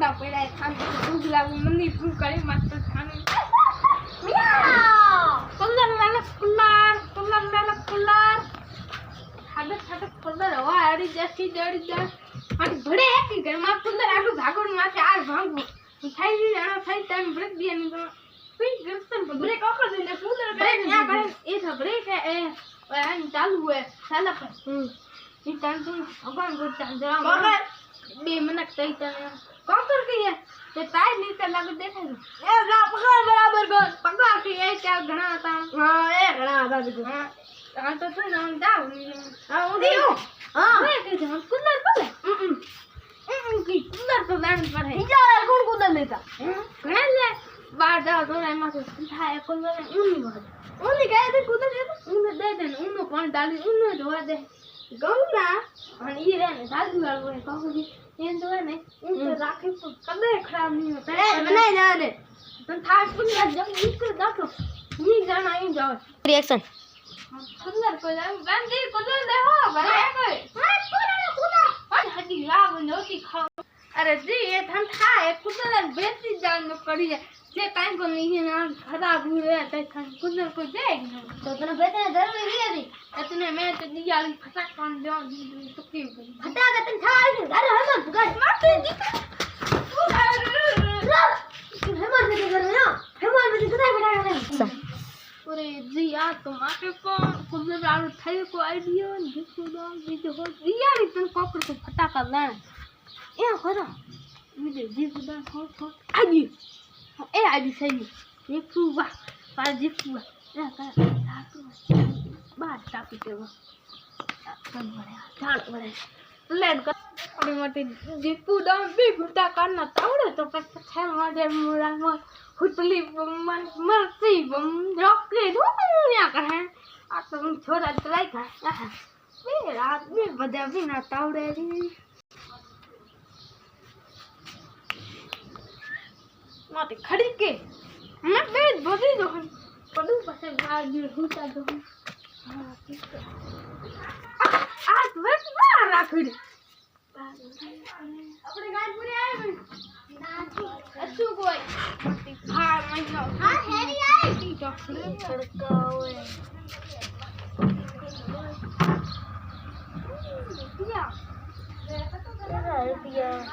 કપડા પહેરાય ખાન ભૂખ લાગુ મંદી ભૂખ કરી માસ્ટર ખાન કુલર લાલ કુલર ખાડે કુલર હવા આડી જતી દડી જા અને ભડે એક ઘરમાં કુલર આડું ભાગોડ માથે આ ભાગવું થઈ ગઈ આનો થઈ ટાઈમ બ્રેક દે ની કોઈ ગરતન બ્રેક ઓકર દે કુલર બ્રેક ના કરે એ તો બ્રેક એ આન ચાલુ હે સાલા પર ઈ ટાઈમ તો અબાન ગોતા જરા બે મિનિટ થઈ તને કોકર કીએ તે તાઈ નીચે લાગે દેખાય એ ના પકડ બરાબર ગો પકડ કે એ ત્યાં ઘણા હતા હા એ ઘણા હતા બીજું આ તો છે ને આમ જાવ હા ઉડી હા મે કીધું કુલર બોલે કી કુલર તો લાણ પડે ઈજા કોણ કુલર લેતા ઘણા લે બાર જાવ તો એમાં તો થાય કુલર ઉની ગાય દે કુલર દે ઉને દે દે ઉનો પણ ડાલી ઉનો જોવા દે ગૌના અને ઈ રે ને દાદુ વાળો હોય કહું એન તો ને હું તો રાખી તો કદે ખરાબ નહીં હોતા એ બનાઈ જા દે તો થાસ પણ જમ નીકળ દાતો ની જાના ઈ જાવ રિએક્શન કુલર કો જાવ ગાંધી કુલર દે હો ભલે કોઈ હા કુલર હજી લાવ નોતી ખાવ અરે જી એ થન થાય કુલર બેસી જાન નો કરી જે કાઈ કો નહીં ના ખરાબ હુએ તે થન કુલર કો દે તો તને બેટે જરૂરી નહીં હતી એટલે મેં તો દિયાળી ફટાક કામ દો તો કેવું કરી ફટાક તને થાય છે અરે હમત ગઈ માથે દીકરા હેમન બેટી કરો નો હેમન બેટી કદાય બેટા ઓરે જી આ તો માકે કો કુલર આલુ થઈ કો આઈડિયા ને દીકુ દો બીજો હો દિયાળી તને કોકર કો ફટાકા લાણ એ ખરો બીજો દીકુ દો હો આજી એ આજી સહી દીકુ વા પા દીકુ વા કા બાર ટાપી દેવો ચાલ વળે લેન કર ઓડી મોટી દીકુ દો બી ગુટા કાના તાવડે તો પછી મારે મોરામાં હુતલી મન મરતી બમ રોકલી ધોયા કરે આ તો છોરા ચલાઈ ગયા બે રાત બે બધા બિના તાવડે રી માટી ખડી કે મેં બે બધી દો પડું પછી ગાડી હુતા દો આ વેટ ના રાખડી આપણે ગાડી પૂરી આવી અચ્છું કોઈ હા મહિનો હા હેરી આવી ડોક્ટર તડકા હોય રૂપિયા